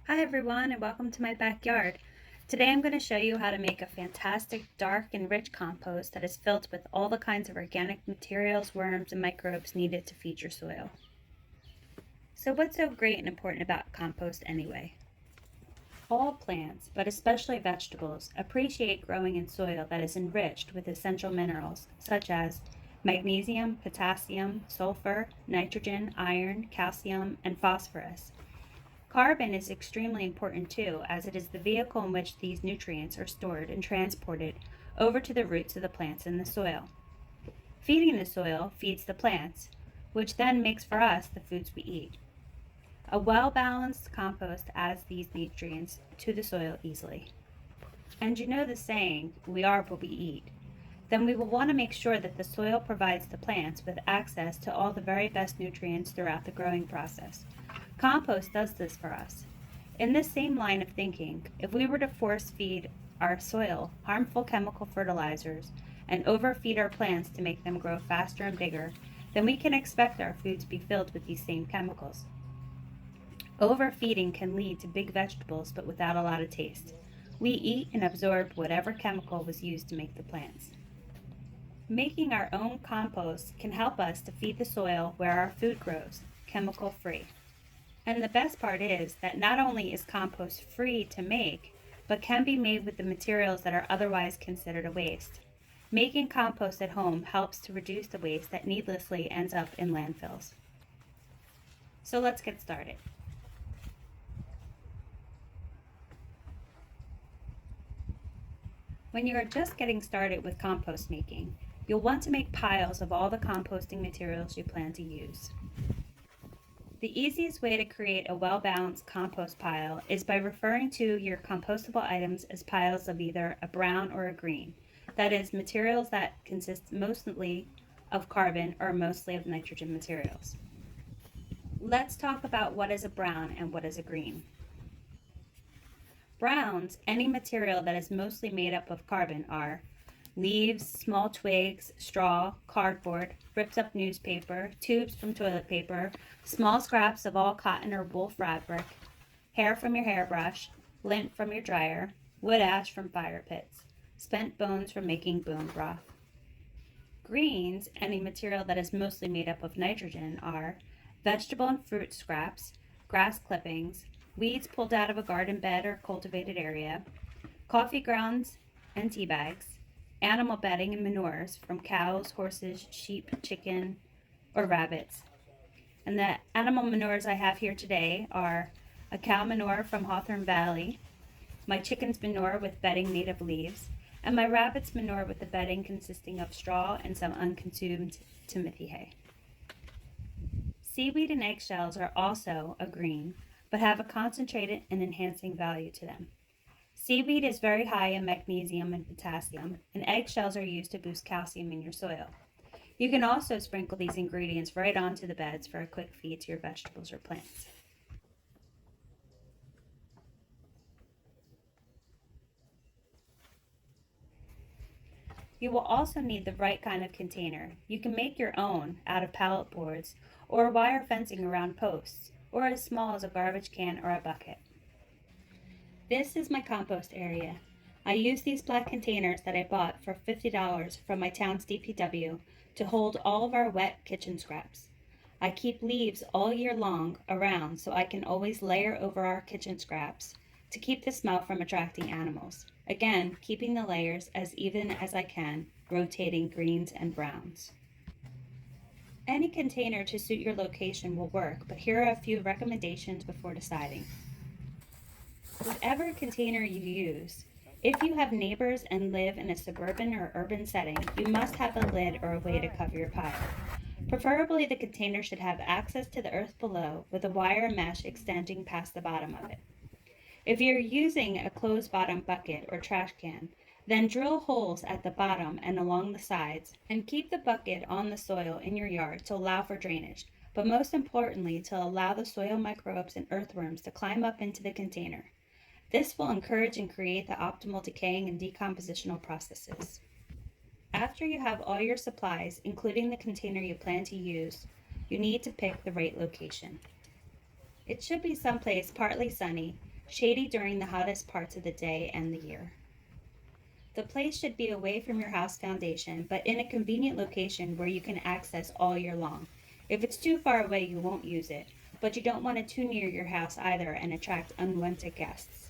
Hi everyone and welcome to my backyard. Today I'm going to show you how to make a fantastic dark and rich compost that is filled with all the kinds of organic materials, worms, and microbes needed to feed your soil. So what's so great and important about compost anyway? All plants, but especially vegetables, appreciate growing in soil that is enriched with essential minerals such as magnesium, potassium, sulfur, nitrogen, iron, calcium, and phosphorus. Carbon is extremely important too, as it is the vehicle in which these nutrients are stored and transported over to the roots of the plants in the soil. Feeding the soil feeds the plants, which then makes for us the foods we eat. A well-balanced compost adds these nutrients to the soil easily. And you know the saying, we are what we eat. Then we will want to make sure that the soil provides the plants with access to all the very best nutrients throughout the growing process. Compost does this for us. In this same line of thinking, if we were to force feed our soil harmful chemical fertilizers and overfeed our plants to make them grow faster and bigger, then we can expect our food to be filled with these same chemicals. Overfeeding can lead to big vegetables but without a lot of taste. We eat and absorb whatever chemical was used to make the plants. Making our own compost can help us to feed the soil where our food grows, chemical-free. And the best part is that not only is compost free to make, but can be made with the materials that are otherwise considered a waste. Making compost at home helps to reduce the waste that needlessly ends up in landfills. So let's get started. When you are just getting started with compost making, you'll want to make piles of all the composting materials you plan to use. The easiest way to create a well-balanced compost pile is by referring to your compostable items as piles of either a brown or a green. That is, materials that consist mostly of carbon or mostly of nitrogen materials. Let's talk about what is a brown and what is a green. Browns, any material that is mostly made up of carbon, are leaves, small twigs, straw, cardboard, ripped up newspaper, tubes from toilet paper, small scraps of all cotton or wool fabric, hair from your hairbrush, lint from your dryer, wood ash from fire pits, spent bones from making bone broth. Greens, any material that is mostly made up of nitrogen, are vegetable and fruit scraps, grass clippings, weeds pulled out of a garden bed or cultivated area, coffee grounds and tea bags, animal bedding and manures from cows, horses, sheep, chicken, or rabbits. And the animal manures I have here today are a cow manure from Hawthorne Valley, my chicken's manure with bedding made of leaves, and my rabbit's manure with the bedding consisting of straw and some unconsumed timothy hay. Seaweed and eggshells are also a green, but have a concentrated and enhancing value to them. Seaweed is very high in magnesium and potassium, and eggshells are used to boost calcium in your soil. You can also sprinkle these ingredients right onto the beds for a quick feed to your vegetables or plants. You will also need the right kind of container. You can make your own out of pallet boards or wire fencing around posts, or as small as a garbage can or a bucket. This is my compost area. I use these black containers that I bought for $50 from my town's DPW to hold all of our wet kitchen scraps. I keep leaves all year long around so I can always layer over our kitchen scraps to keep the smell from attracting animals. Again, keeping the layers as even as I can, rotating greens and browns. Any container to suit your location will work, but here are a few recommendations before deciding. Whatever container you use, if you have neighbors and live in a suburban or urban setting, you must have a lid or a way to cover your pile. Preferably, the container should have access to the earth below with a wire mesh extending past the bottom of it. If you're using a closed bottom bucket or trash can, then drill holes at the bottom and along the sides and keep the bucket on the soil in your yard to allow for drainage, but most importantly to allow the soil microbes and earthworms to climb up into the container. This will encourage and create the optimal decaying and decompositional processes. After you have all your supplies, including the container you plan to use, you need to pick the right location. It should be someplace partly sunny, shady during the hottest parts of the day and the year. The place should be away from your house foundation, but in a convenient location where you can access all year long. If it's too far away, you won't use it, but you don't want it too near your house either and attract unwanted guests.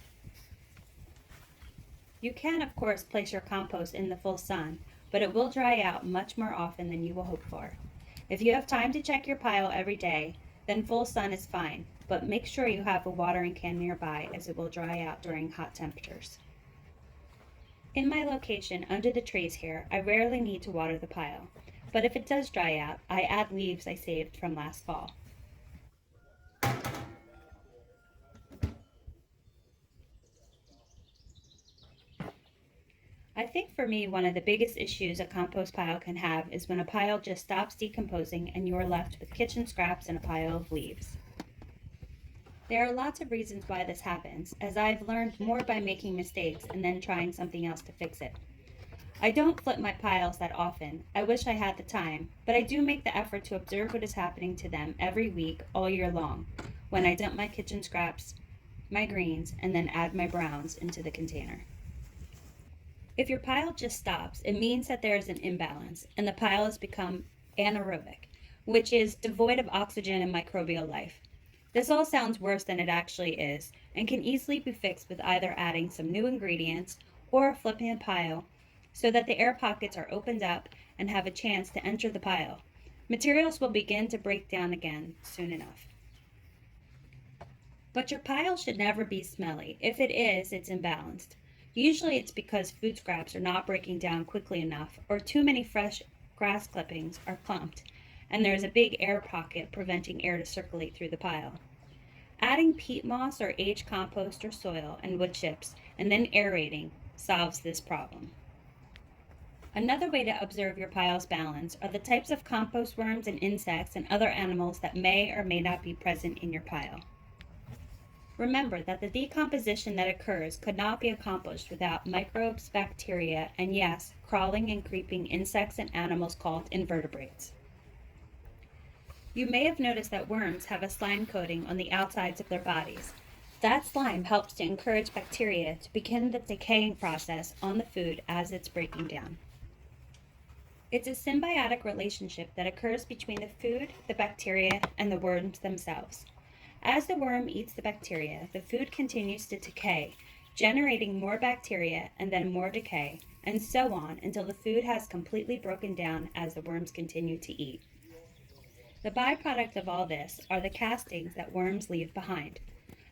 You can, of course, place your compost in the full sun, but it will dry out much more often than you will hope for. If you have time to check your pile every day, then full sun is fine, but make sure you have a watering can nearby as it will dry out during hot temperatures. In my location under the trees here, I rarely need to water the pile, but if it does dry out, I add leaves I saved from last fall. I think for me, one of the biggest issues a compost pile can have is when a pile just stops decomposing and you are left with kitchen scraps and a pile of leaves. There are lots of reasons why this happens, as I've learned more by making mistakes and then trying something else to fix it. I don't flip my piles that often. I wish I had the time, but I do make the effort to observe what is happening to them every week, all year long, when I dump my kitchen scraps, my greens, and then add my browns into the container. If your pile just stops, it means that there is an imbalance and the pile has become anaerobic, which is devoid of oxygen and microbial life. This all sounds worse than it actually is and can easily be fixed with either adding some new ingredients or flipping a pile so that the air pockets are opened up and have a chance to enter the pile. Materials will begin to break down again soon enough. But your pile should never be smelly. If it is, it's imbalanced. Usually it's because food scraps are not breaking down quickly enough or too many fresh grass clippings are clumped and there is a big air pocket preventing air to circulate through the pile. Adding peat moss or aged compost or soil and wood chips and then aerating solves this problem. Another way to observe your pile's balance are the types of compost worms and insects and other animals that may or may not be present in your pile. Remember that the decomposition that occurs could not be accomplished without microbes, bacteria, and yes, crawling and creeping insects and animals called invertebrates. You may have noticed that worms have a slime coating on the outsides of their bodies. That slime helps to encourage bacteria to begin the decaying process on the food as it's breaking down. It's a symbiotic relationship that occurs between the food, the bacteria, and the worms themselves. As the worm eats the bacteria, the food continues to decay, generating more bacteria and then more decay, and so on until the food has completely broken down as the worms continue to eat. The byproduct of all this are the castings that worms leave behind.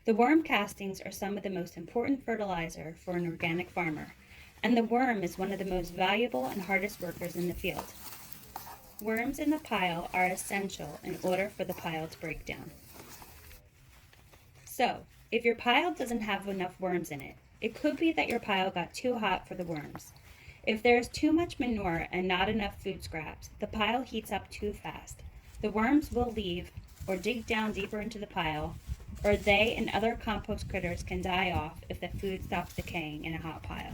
The worm castings are some of the most important fertilizer for an organic farmer, and the worm is one of the most valuable and hardest workers in the field. Worms in the pile are essential in order for the pile to break down. So, if your pile doesn't have enough worms in it, it could be that your pile got too hot for the worms. If there is too much manure and not enough food scraps, the pile heats up too fast. The worms will leave or dig down deeper into the pile, or they and other compost critters can die off if the food stops decaying in a hot pile.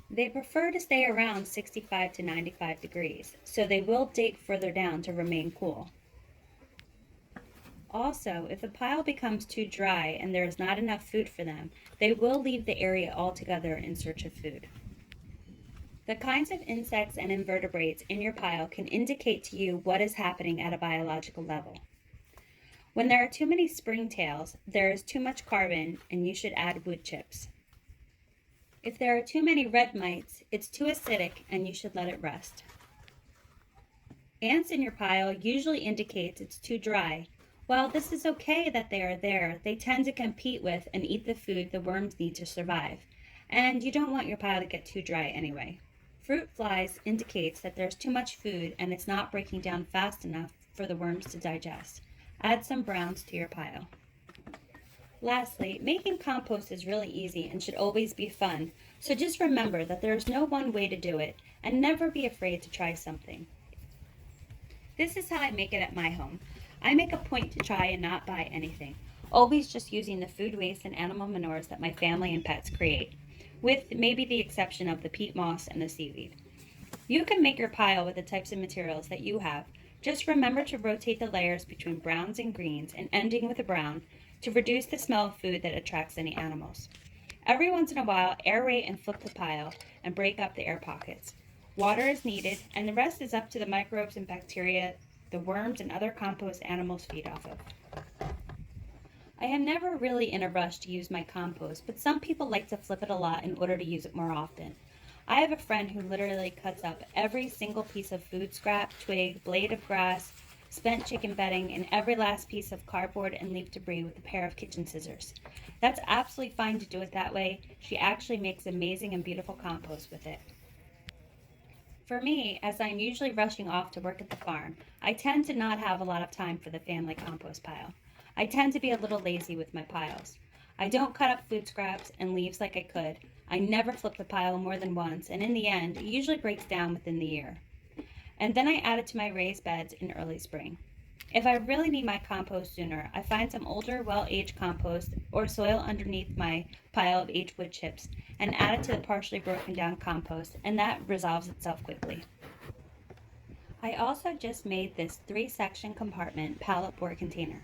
They prefer to stay around 65 to 95 degrees, so they will dig further down to remain cool. Also, if the pile becomes too dry and there is not enough food for them, they will leave the area altogether in search of food. The kinds of insects and invertebrates in your pile can indicate to you what is happening at a biological level. When there are too many springtails, there is too much carbon and you should add wood chips. If there are too many red mites, it's too acidic and you should let it rest. Ants in your pile usually indicates it's too dry. While this is okay that they are there, they tend to compete with and eat the food the worms need to survive. And you don't want your pile to get too dry anyway. Fruit flies indicates that there's too much food and it's not breaking down fast enough for the worms to digest. Add some browns to your pile. Lastly, making compost is really easy and should always be fun. So just remember that there's no one way to do it and never be afraid to try something. This is how I make it at my home. I make a point to try and not buy anything, always just using the food waste and animal manures that my family and pets create. with maybe the exception of the peat moss and the seaweed. You can make your pile with the types of materials that you have. Just remember to rotate the layers between browns and greens and ending with a brown to reduce the smell of food that attracts any animals. Every once in a while, aerate and flip the pile and break up the air pockets. Water is needed, and the rest is up to the microbes and bacteria the worms and other compost animals feed off of. I am never really in a rush to use my compost, but some people like to flip it a lot in order to use it more often. I have a friend who literally cuts up every single piece of food scrap, twig, blade of grass, spent chicken bedding, and every last piece of cardboard and leaf debris with a pair of kitchen scissors. That's absolutely fine to do it that way. She actually makes amazing and beautiful compost with it. For me, as I'm usually rushing off to work at the farm, I tend to not have a lot of time for the family compost pile. I tend to be a little lazy with my piles. I don't cut up food scraps and leaves like I could. I never flip the pile more than once, and in the end, it usually breaks down within the year. And then I add it to my raised beds in early spring. If I really need my compost sooner, I find some older, well-aged compost or soil underneath my pile of aged wood chips and add it to the partially broken down compost, and that resolves itself quickly. I also just made this 3-section compartment pallet board container.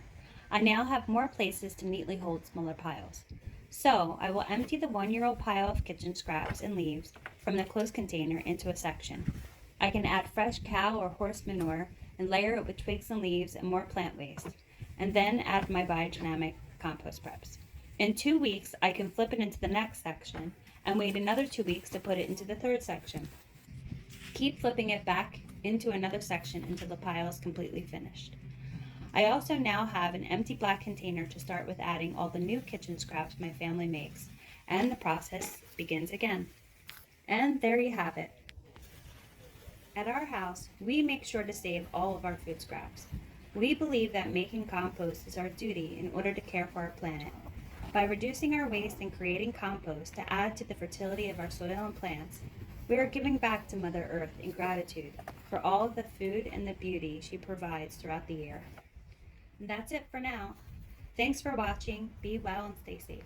I now have more places to neatly hold smaller piles. So I will empty the 1-year-old pile of kitchen scraps and leaves from the closed container into a section. I can add fresh cow or horse manure and layer it with twigs and leaves and more plant waste, and then add my biodynamic compost preps. In 2 weeks, I can flip it into the next section and wait another 2 weeks to put it into the third section. Keep flipping it back into another section until the pile is completely finished. I also now have an empty black container to start with adding all the new kitchen scraps my family makes, and the process begins again. And there you have it. At our house, we make sure to save all of our food scraps. We believe that making compost is our duty in order to care for our planet. By reducing our waste and creating compost to add to the fertility of our soil and plants, we are giving back to Mother Earth in gratitude for all of the food and the beauty she provides throughout the year. And that's it for now. Thanks for watching. Be well and stay safe.